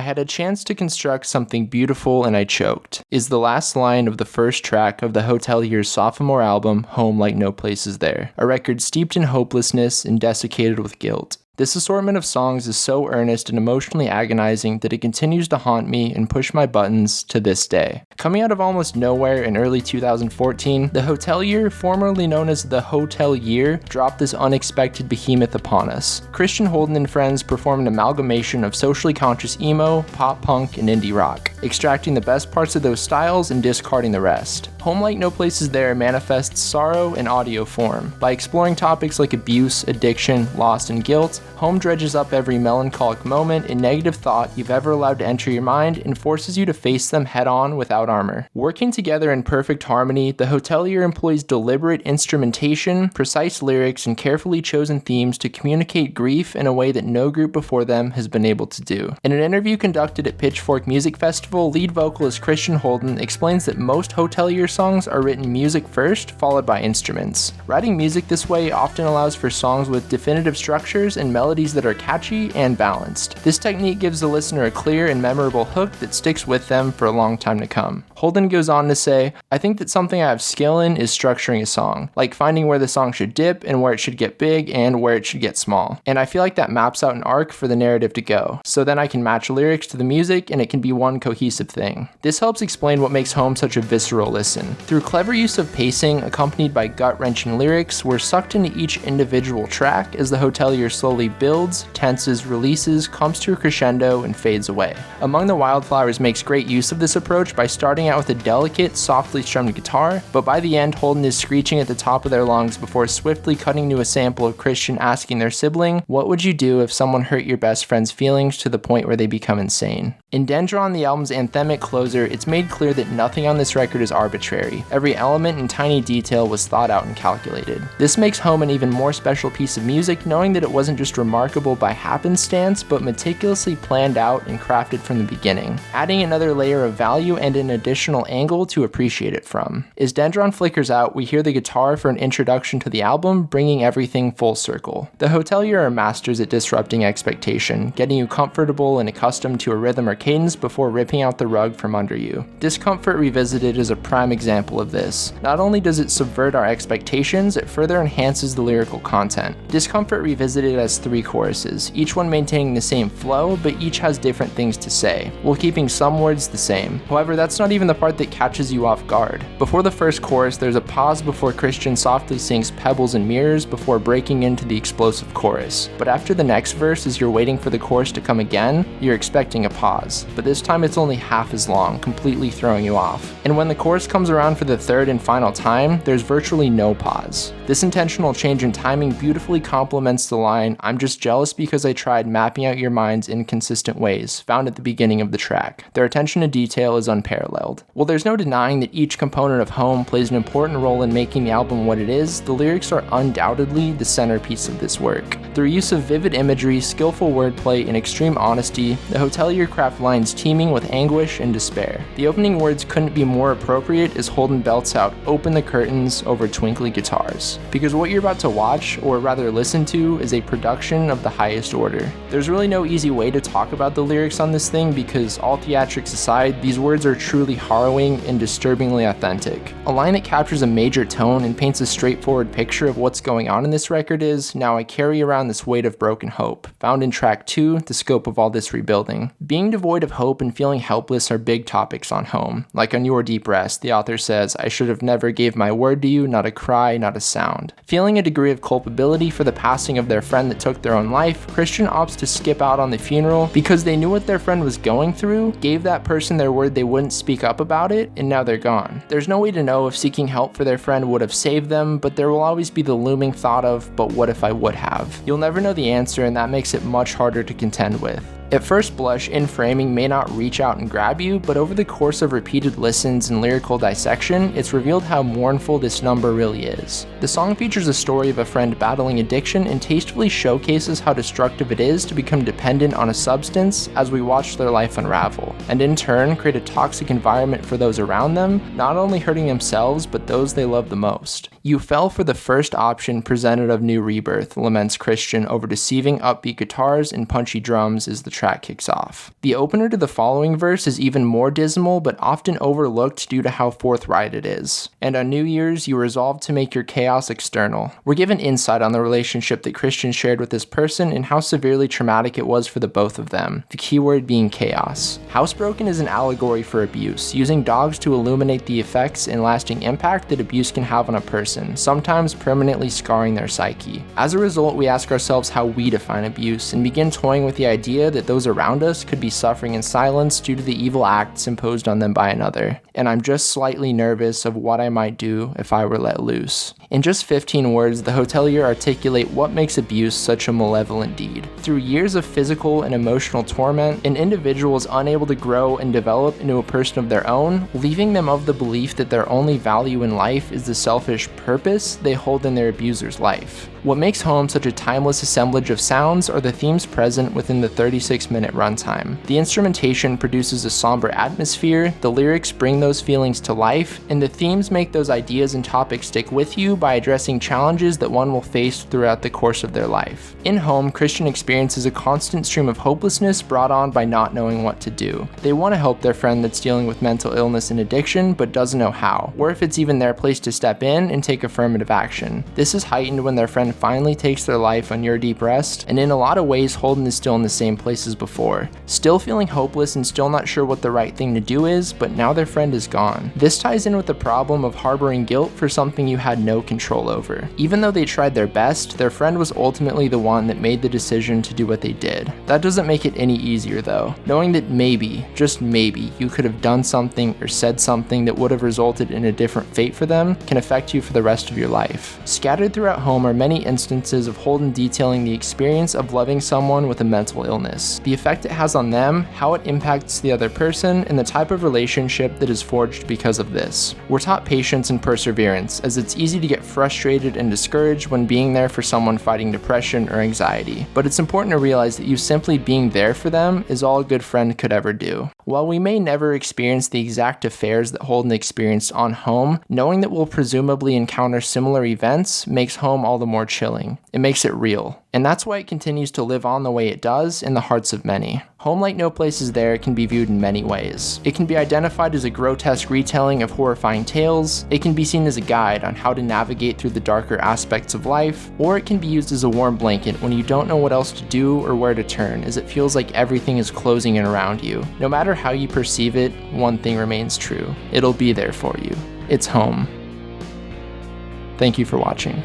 had a chance to construct something beautiful and I choked, is the last line of the first track of the Hotelier's sophomore album, Home Like No Place Is There, a record steeped in hopelessness and desiccated with guilt. This assortment of songs is so earnest and emotionally agonizing that it continues to haunt me and push my buttons to this day. Coming out of almost nowhere in early 2014, the Hotelier, formerly known as the Hotelier, dropped this unexpected behemoth upon us. Christian Holden and friends performed an amalgamation of socially conscious emo, pop punk, and indie rock, extracting the best parts of those styles and discarding the rest. Home Like No Place Is There manifests sorrow in audio form. By exploring topics like abuse, addiction, loss, and guilt, Home dredges up every melancholic moment and negative thought you've ever allowed to enter your mind and forces you to face them head-on without armor. Working together in perfect harmony, the Hotelier employs deliberate instrumentation, precise lyrics, and carefully chosen themes to communicate grief in a way that no group before them has been able to do. In an interview conducted at Pitchfork Music Festival, lead vocalist Christian Holden explains that most Hotelier songs are written music first, followed by instruments. Writing music this way often allows for songs with definitive structures and melodies that are catchy and balanced. This technique gives the listener a clear and memorable hook that sticks with them for a long time to come. Holden goes on to say, "I think that something I have skill in is structuring a song, like finding where the song should dip and where it should get big and where it should get small. And I feel like that maps out an arc for the narrative to go, so then I can match lyrics to the music and it can be one cohesive thing." This helps explain what makes Home such a visceral listen. Through clever use of pacing, accompanied by gut-wrenching lyrics, we're sucked into each individual track as the Hotelier slowly builds, tenses, releases, comes to a crescendo, and fades away. Among the Wildflowers makes great use of this approach by starting out with a delicate, softly strummed guitar, but by the end Holden is screeching at the top of their lungs before swiftly cutting to a sample of Christian asking their sibling, "What would you do if someone hurt your best friend's feelings to the point where they become insane?" In Dendron, the album's anthemic closer, it's made clear that nothing on this record is arbitrary. Every element and tiny detail was thought out and calculated. This makes Home an even more special piece of music, knowing that it wasn't just remarkable by happenstance, but meticulously planned out and crafted from the beginning, adding another layer of value and an additional angle to appreciate it from. As Dendron flickers out, we hear the guitar for an introduction to the album, bringing everything full circle. The Hotelier are masters at disrupting expectation, getting you comfortable and accustomed to a rhythm or cadence before ripping out the rug from under you. Discomfort Revisited is a prime example of this. Not only does it subvert our expectations, it further enhances the lyrical content. Discomfort Revisited has 3 choruses, each one maintaining the same flow, but each has different things to say, while keeping some words the same. However, that's not even the part that catches you off guard. Before the first chorus, there's a pause before Christian softly sings Pebbles and Mirrors before breaking into the explosive chorus. But after the next verse, as you're waiting for the chorus to come again, you're expecting a pause. But this time it's only half as long, completely throwing you off. And when the chorus comes around for the third and final time, there's virtually no pause. This intentional change in timing beautifully complements the line, "I'm just jealous because I tried mapping out your mind's inconsistent ways," found at the beginning of the track. Their attention to detail is unparalleled. While there's no denying that each component of Home plays an important role in making the album what it is, the lyrics are undoubtedly the centerpiece of this work. Through use of vivid imagery, skillful wordplay, and extreme honesty, the Hotelier craft lines teeming with anguish and despair. The opening words couldn't be more appropriate as Holden belts out, "Open the curtains" over twinkly guitars. Because what you're about to watch, or rather listen to, is a production of the highest order. There's really no easy way to talk about the lyrics on this thing because, all theatrics aside, these words are truly harrowing and disturbingly authentic. A line that captures a major tone and paints a straightforward picture of what's going on in this record is, "Now I carry around this weight of broken hope," found in track 2, The Scope of All This Rebuilding. Being devoid of hope and feeling helpless are big topics on Home. Like on Your Deep Rest, the author says, "I should have never gave my word to you, not a cry, not a sound." Feeling a degree of culpability for the passing of their friend that took their own life, Christian opts to skip out on the funeral because they knew what their friend was going through, gave that person their word they wouldn't speak up about it, and now they're gone. There's no way to know if seeking help for their friend would have saved them, but there will always be the looming thought of, "But what if I would have?" You'll never know the answer, and that makes it much harder to contend with. At first blush, in framing may not reach out and grab you, but over the course of repeated listens and lyrical dissection, it's revealed how mournful this number really is. The song features a story of a friend battling addiction and tastefully showcases how destructive it is to become dependent on a substance as we watch their life unravel, and in turn create a toxic environment for those around them, not only hurting themselves but those they love the most. You fell for the first option presented of new rebirth, laments Christian over deceiving upbeat guitars and punchy drums as the track kicks off. The opener to the following verse is even more dismal but often overlooked due to how forthright it is. And on New Year's, you resolve to make your chaos external. We're given insight on the relationship that Christian shared with this person and how severely traumatic it was for the both of them, the keyword being chaos. Housebroken is an allegory for abuse, using dogs to illuminate the effects and lasting impact that abuse can have on a person, sometimes permanently scarring their psyche. As a result, we ask ourselves how we define abuse and begin toying with the idea that those around us could be suffering in silence due to the evil acts imposed on them by another. And I'm just slightly nervous of what I might do if I were let loose. In just 15 words, the Hotelier articulate what makes abuse such a malevolent deed. Through years of physical and emotional torment, an individual is unable to grow and develop into a person of their own, leaving them of the belief that their only value in life is the selfish purpose they hold in their abuser's life. What makes Home such a timeless assemblage of sounds are the themes present within the 36-minute runtime. The instrumentation produces a somber atmosphere, the lyrics bring those feelings to life, and the themes make those ideas and topics stick with you by addressing challenges that one will face throughout the course of their life. In Home, Christian experiences a constant stream of hopelessness brought on by not knowing what to do. They want to help their friend that's dealing with mental illness and addiction, but doesn't know how, or if it's even their place to step in and take affirmative action. This is heightened when their friend finally takes their life on your deep rest, and in a lot of ways Holden is still in the same place as before. Still feeling hopeless and still not sure what the right thing to do is, but now their friend is gone. This ties in with the problem of harboring guilt for something you had no control over. Even though they tried their best, their friend was ultimately the one that made the decision to do what they did. That doesn't make it any easier though. Knowing that maybe, just maybe, you could have done something or said something that would have resulted in a different fate for them can affect you for the rest of your life. Scattered throughout Home are many instances of Holden detailing the experience of loving someone with a mental illness, the effect it has on them, how it impacts the other person, and the type of relationship that is forged because of this. We're taught patience and perseverance, as it's easy to get frustrated and discouraged when being there for someone fighting depression or anxiety, but it's important to realize that you simply being there for them is all a good friend could ever do. While we may never experience the exact affairs that Holden experienced on Home, knowing that we'll presumably encounter similar events makes Home all the more chilling. It makes it real. And that's why it continues to live on the way it does in the hearts of many. Home Like No Place Is There can be viewed in many ways. It can be identified as a grotesque retelling of horrifying tales, it can be seen as a guide on how to navigate through the darker aspects of life, or it can be used as a warm blanket when you don't know what else to do or where to turn, as it feels like everything is closing in around you. No matter how you perceive it, one thing remains true. It'll be there for you. It's home. Thank you for watching.